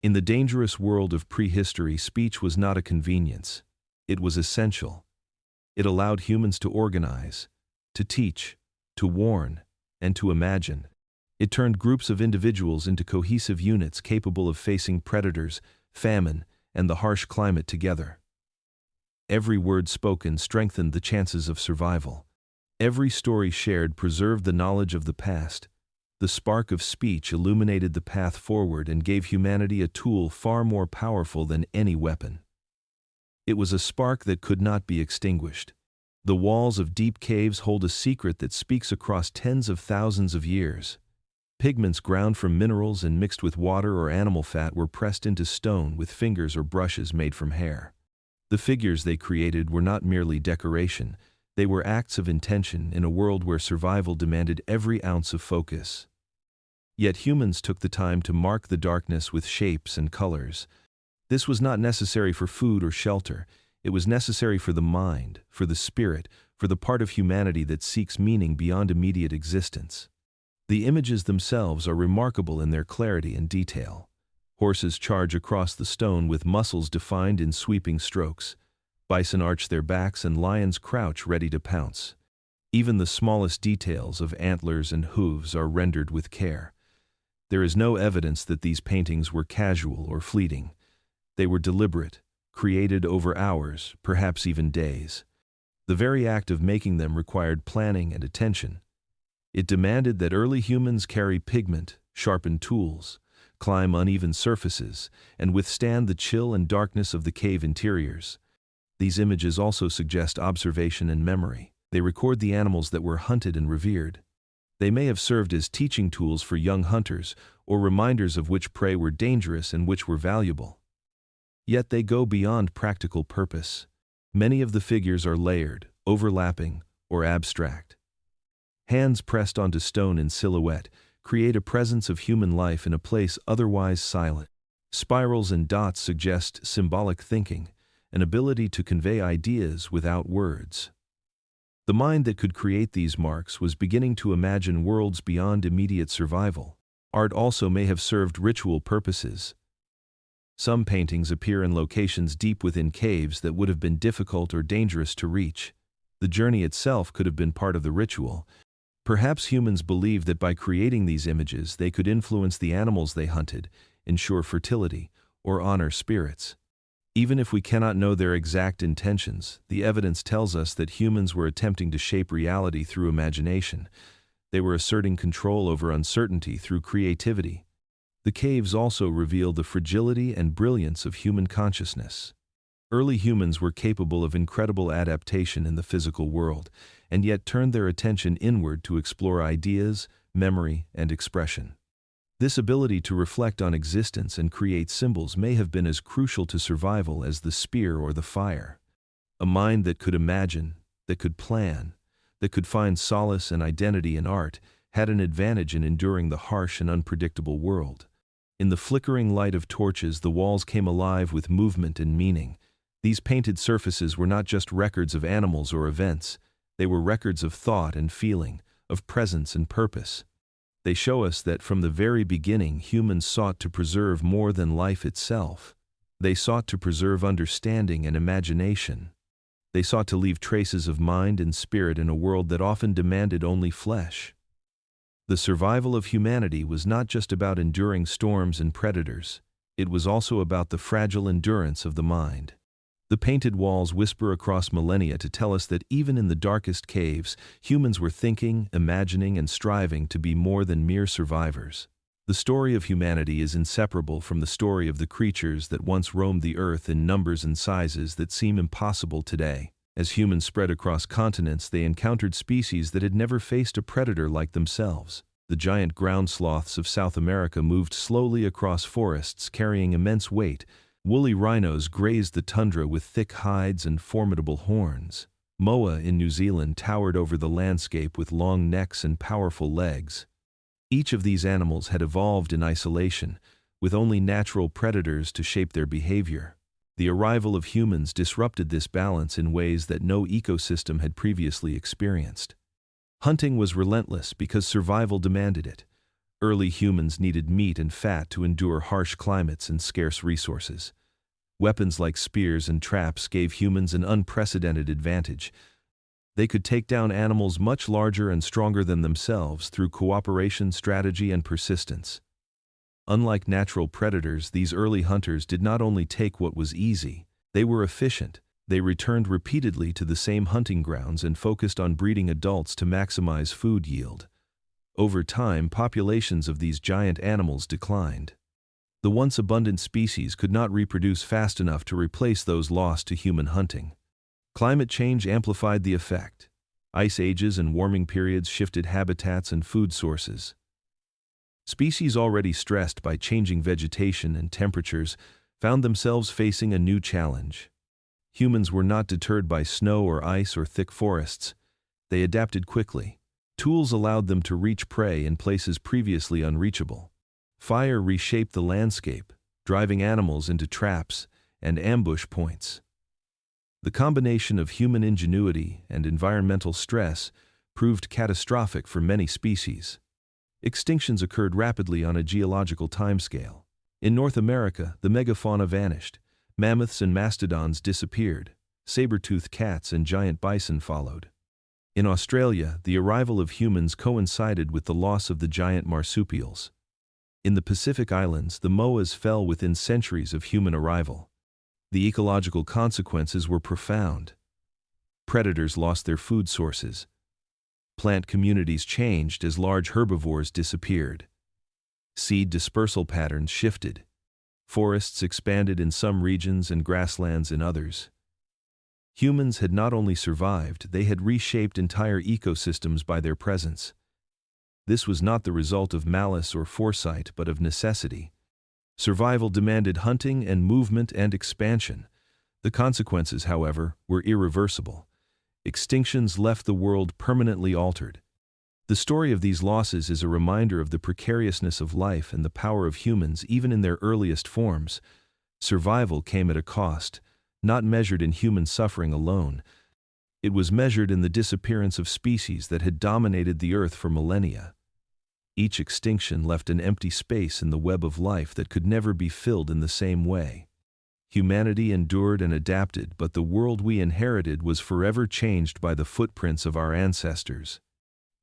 In the dangerous world of prehistory, speech was not a convenience. It was essential. It allowed humans to organize, to teach, to warn, and to imagine. It turned groups of individuals into cohesive units capable of facing predators, famine, and the harsh climate together. Every word spoken strengthened the chances of survival. Every story shared preserved the knowledge of the past. The spark of speech illuminated the path forward and gave humanity a tool far more powerful than any weapon. It was a spark that could not be extinguished. The walls of deep caves hold a secret that speaks across tens of thousands of years. Pigments ground from minerals and mixed with water or animal fat were pressed into stone with fingers or brushes made from hair. The figures they created were not merely decoration. They were acts of intention in a world where survival demanded every ounce of focus. Yet humans took the time to mark the darkness with shapes and colors. This was not necessary for food or shelter. It was necessary for the mind, for the spirit, for the part of humanity that seeks meaning beyond immediate existence. The images themselves are remarkable in their clarity and detail. Horses charge across the stone with muscles defined in sweeping strokes. Bison arch their backs and lions crouch ready to pounce. Even the smallest details of antlers and hooves are rendered with care. There is no evidence that these paintings were casual or fleeting. They were deliberate, created over hours, perhaps even days. The very act of making them required planning and attention. It demanded that early humans carry pigment, sharpen tools, climb uneven surfaces, and withstand the chill and darkness of the cave interiors. These images also suggest observation and memory. They record the animals that were hunted and revered. They may have served as teaching tools for young hunters, or reminders of which prey were dangerous and which were valuable. Yet they go beyond practical purpose. Many of the figures are layered, overlapping, or abstract. Hands pressed onto stone in silhouette create a presence of human life in a place otherwise silent. Spirals and dots suggest symbolic thinking, an ability to convey ideas without words. The mind that could create these marks was beginning to imagine worlds beyond immediate survival. Art also may have served ritual purposes. Some paintings appear in locations deep within caves that would have been difficult or dangerous to reach. The journey itself could have been part of the ritual. Perhaps humans believed that by creating these images they could influence the animals they hunted, ensure fertility, or honor spirits. Even if we cannot know their exact intentions, the evidence tells us that humans were attempting to shape reality through imagination. They were asserting control over uncertainty through creativity. The caves also reveal the fragility and brilliance of human consciousness. Early humans were capable of incredible adaptation in the physical world, and yet turned their attention inward to explore ideas, memory, and expression. This ability to reflect on existence and create symbols may have been as crucial to survival as the spear or the fire. A mind that could imagine, that could plan, that could find solace and identity in art, had an advantage in enduring the harsh and unpredictable world. In the flickering light of torches, the walls came alive with movement and meaning. These painted surfaces were not just records of animals or events. They were records of thought and feeling, of presence and purpose. They show us that from the very beginning humans sought to preserve more than life itself. They sought to preserve understanding and imagination. They sought to leave traces of mind and spirit in a world that often demanded only flesh. The survival of humanity was not just about enduring storms and predators. It was also about the fragile endurance of the mind. The painted walls whisper across millennia to tell us that even in the darkest caves, humans were thinking, imagining, and striving to be more than mere survivors. The story of humanity is inseparable from the story of the creatures that once roamed the earth in numbers and sizes that seem impossible today. As humans spread across continents, they encountered species that had never faced a predator like themselves. The giant ground sloths of South America moved slowly across forests, carrying immense weight. Woolly rhinos grazed the tundra with thick hides and formidable horns. Moa in New Zealand towered over the landscape with long necks and powerful legs. Each of these animals had evolved in isolation, with only natural predators to shape their behavior. The arrival of humans disrupted this balance in ways that no ecosystem had previously experienced. Hunting was relentless because survival demanded it. Early humans needed meat and fat to endure harsh climates and scarce resources. Weapons like spears and traps gave humans an unprecedented advantage. They could take down animals much larger and stronger than themselves through cooperation, strategy, and persistence. Unlike natural predators, these early hunters did not only take what was easy, they were efficient. They returned repeatedly to the same hunting grounds and focused on breeding adults to maximize food yield. Over time, populations of these giant animals declined. The once abundant species could not reproduce fast enough to replace those lost to human hunting. Climate change amplified the effect. Ice ages and warming periods shifted habitats and food sources. Species already stressed by changing vegetation and temperatures found themselves facing a new challenge. Humans were not deterred by snow or ice or thick forests. They adapted quickly. Tools allowed them to reach prey in places previously unreachable. Fire reshaped the landscape, driving animals into traps and ambush points. The combination of human ingenuity and environmental stress proved catastrophic for many species. Extinctions occurred rapidly on a geological timescale. In North America, the megafauna vanished. Mammoths and mastodons disappeared. Saber-toothed cats and giant bison followed. In Australia, the arrival of humans coincided with the loss of the giant marsupials. In the Pacific Islands, the moas fell within centuries of human arrival. The ecological consequences were profound. Predators lost their food sources. Plant communities changed as large herbivores disappeared. Seed dispersal patterns shifted. Forests expanded in some regions and grasslands in others. Humans had not only survived, they had reshaped entire ecosystems by their presence. This was not the result of malice or foresight, but of necessity. Survival demanded hunting and movement and expansion. The consequences, however, were irreversible. Extinctions left the world permanently altered. The story of these losses is a reminder of the precariousness of life and the power of humans even in their earliest forms. Survival came at a cost, not measured in human suffering alone. It was measured in the disappearance of species that had dominated the earth for millennia. Each extinction left an empty space in the web of life that could never be filled in the same way. Humanity endured and adapted, but the world we inherited was forever changed by the footprints of our ancestors.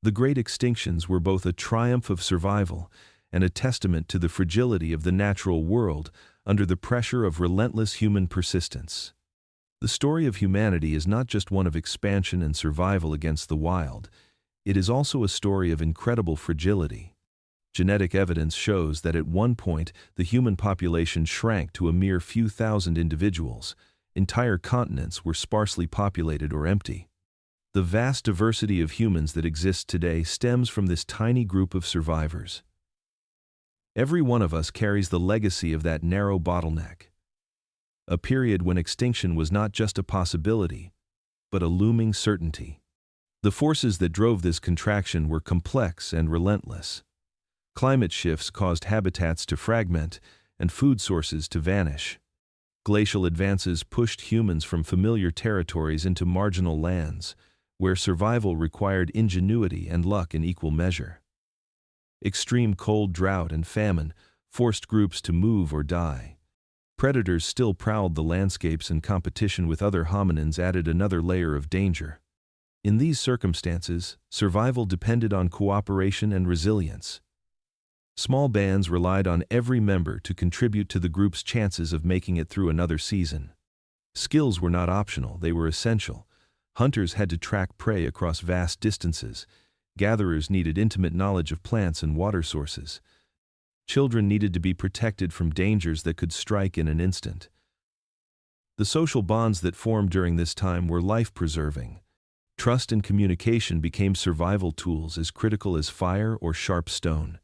The great extinctions were both a triumph of survival and a testament to the fragility of the natural world under the pressure of relentless human persistence. The story of humanity is not just one of expansion and survival against the wild, it is also a story of incredible fragility. Genetic evidence shows that at one point the human population shrank to a mere few thousand individuals. Entire continents were sparsely populated or empty. The vast diversity of humans that exists today stems from this tiny group of survivors. Every one of us carries the legacy of that narrow bottleneck. A period when extinction was not just a possibility, but a looming certainty. The forces that drove this contraction were complex and relentless. Climate shifts caused habitats to fragment and food sources to vanish. Glacial advances pushed humans from familiar territories into marginal lands, where survival required ingenuity and luck in equal measure. Extreme cold, drought, and famine forced groups to move or die. Predators still prowled the landscapes, and competition with other hominins added another layer of danger. In these circumstances, survival depended on cooperation and resilience. Small bands relied on every member to contribute to the group's chances of making it through another season. Skills were not optional, they were essential. Hunters had to track prey across vast distances. Gatherers needed intimate knowledge of plants and water sources. Children needed to be protected from dangers that could strike in an instant. The social bonds that formed during this time were life-preserving. Trust and communication became survival tools as critical as fire or sharp stone.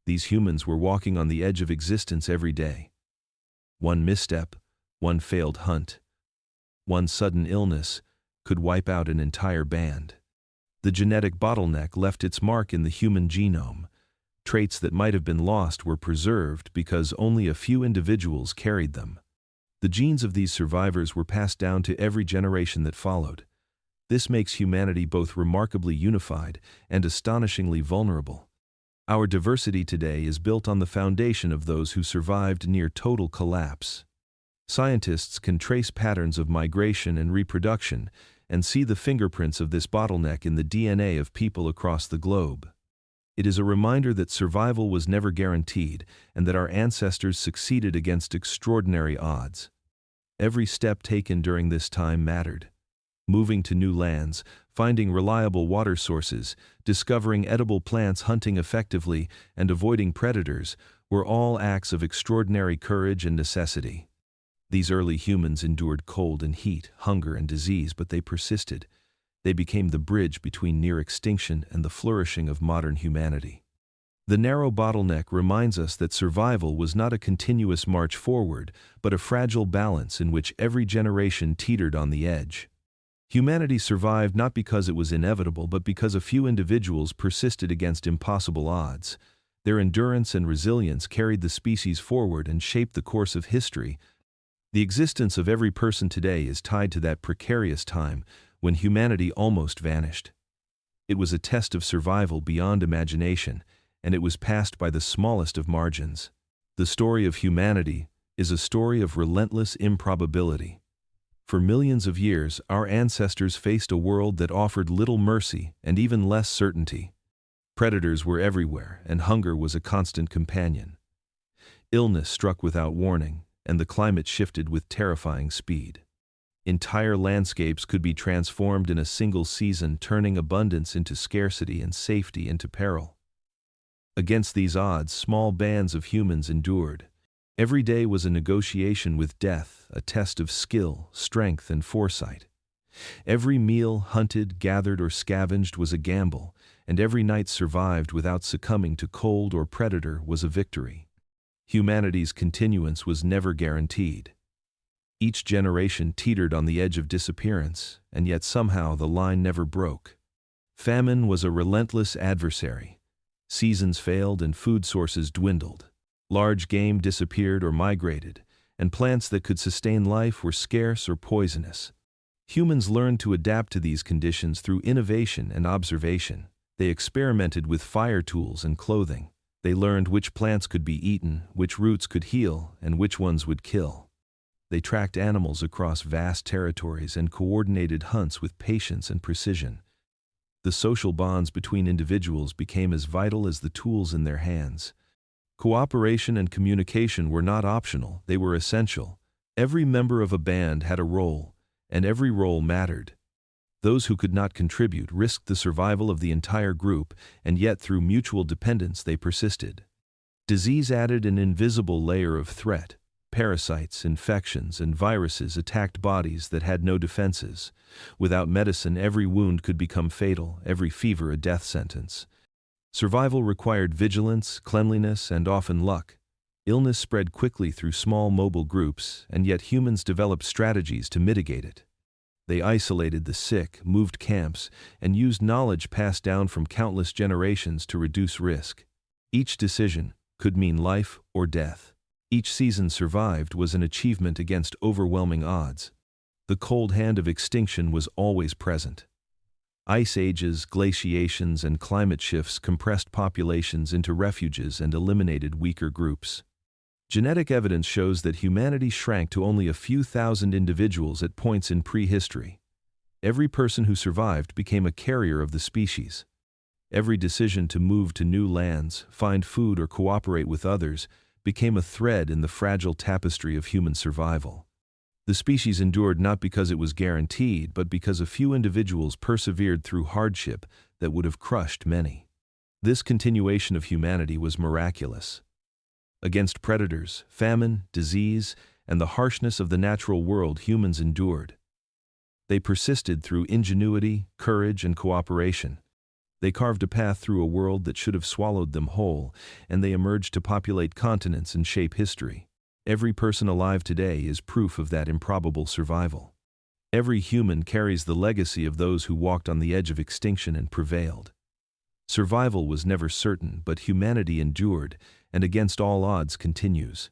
These humans were walking on the edge of existence every day. One misstep, one failed hunt, one sudden illness could wipe out an entire band. The genetic bottleneck left its mark in the human genome. Traits that might have been lost were preserved because only a few individuals carried them. The genes of these survivors were passed down to every generation that followed. This makes humanity both remarkably unified and astonishingly vulnerable. Our diversity today is built on the foundation of those who survived near total collapse. Scientists can trace patterns of migration and reproduction and see the fingerprints of this bottleneck in the DNA of people across the globe. It is a reminder that survival was never guaranteed and that our ancestors succeeded against extraordinary odds. Every step taken during this time mattered. Moving to new lands, finding reliable water sources, discovering edible plants, hunting effectively, and avoiding predators were all acts of extraordinary courage and necessity. These early humans endured cold and heat, hunger and disease, but they persisted. They became the bridge between near extinction and the flourishing of modern humanity. The narrow bottleneck reminds us that survival was not a continuous march forward, but a fragile balance in which every generation teetered on the edge. Humanity survived not because it was inevitable, but because a few individuals persisted against impossible odds. Their endurance and resilience carried the species forward and shaped the course of history. The existence of every person today is tied to that precarious time when humanity almost vanished. It was a test of survival beyond imagination, and it was passed by the smallest of margins. The story of humanity is a story of relentless improbability. For millions of years, our ancestors faced a world that offered little mercy and even less certainty. Predators were everywhere, and hunger was a constant companion. Illness struck without warning, and the climate shifted with terrifying speed. Entire landscapes could be transformed in a single season, turning abundance into scarcity and safety into peril. Against these odds, small bands of humans endured. Every day was a negotiation with death, a test of skill, strength, and foresight. Every meal hunted, gathered, or scavenged was a gamble, and every night survived without succumbing to cold or predator was a victory. Humanity's continuance was never guaranteed. Each generation teetered on the edge of disappearance, and yet somehow the line never broke. Famine was a relentless adversary. Seasons failed and food sources dwindled. Large game disappeared or migrated, and plants that could sustain life were scarce or poisonous. Humans learned to adapt to these conditions through innovation and observation. They experimented with fire tools and clothing. They learned which plants could be eaten, which roots could heal, and which ones would kill. They tracked animals across vast territories and coordinated hunts with patience and precision. The social bonds between individuals became as vital as the tools in their hands. Cooperation and communication were not optional, they were essential. Every member of a band had a role, and every role mattered. Those who could not contribute risked the survival of the entire group, and yet through mutual dependence they persisted. Disease added an invisible layer of threat. Parasites, infections, and viruses attacked bodies that had no defenses. Without medicine, every wound could become fatal, every fever a death sentence. Survival required vigilance, cleanliness, and often luck. Illness spread quickly through small mobile groups, and yet humans developed strategies to mitigate it. They isolated the sick, moved camps, and used knowledge passed down from countless generations to reduce risk. Each decision could mean life or death. Each season survived was an achievement against overwhelming odds. The cold hand of extinction was always present. Ice ages, glaciations, and climate shifts compressed populations into refuges and eliminated weaker groups. Genetic evidence shows that humanity shrank to only a few thousand individuals at points in prehistory. Every person who survived became a carrier of the species. Every decision to move to new lands, find food, or cooperate with others became a thread in the fragile tapestry of human survival. The species endured not because it was guaranteed, but because a few individuals persevered through hardship that would have crushed many. This continuation of humanity was miraculous. Against predators, famine, disease, and the harshness of the natural world, humans endured. They persisted through ingenuity, courage, and cooperation. They carved a path through a world that should have swallowed them whole, and they emerged to populate continents and shape history. Every person alive today is proof of that improbable survival. Every human carries the legacy of those who walked on the edge of extinction and prevailed. Survival was never certain, but humanity endured, and against all odds continues.